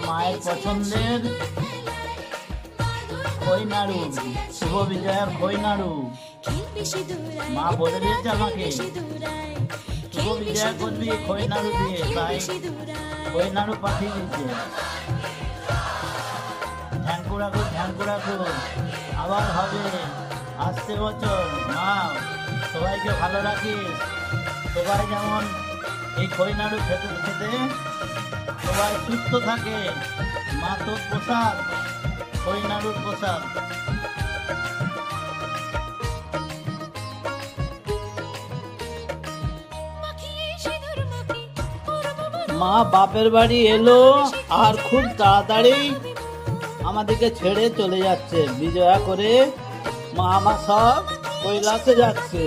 মায়ের পছন্দের খই নাড়ু, শুভ বিজয়ার খই নাড়ু। মা বলে দিয়েছে আমাকে শুভ বিজয়া করবি খই নাড়ু দিয়ে, তাই খই নাড়ু পাঠিয়ে দিয়েছে। ধ্যানকু রাখো, ধ্যানকু রাখো, আবার হবে আসছে বছর। মা সবাইকে ভালো রাখিস, সবাই যেমন এই খই নাড়ু খেতে খেতে সবাই সুস্থ থাকে। মা তোর প্রসাদ, খই নাড়ুর প্রসাদ। মা বাপের বাড়ি এলো আর খুব তাড়াতাড়ি আমাদেরকে ছেড়ে চলে যাচ্ছে। বিজয়া করে মা আমার সব কৈলাসে যাচ্ছে।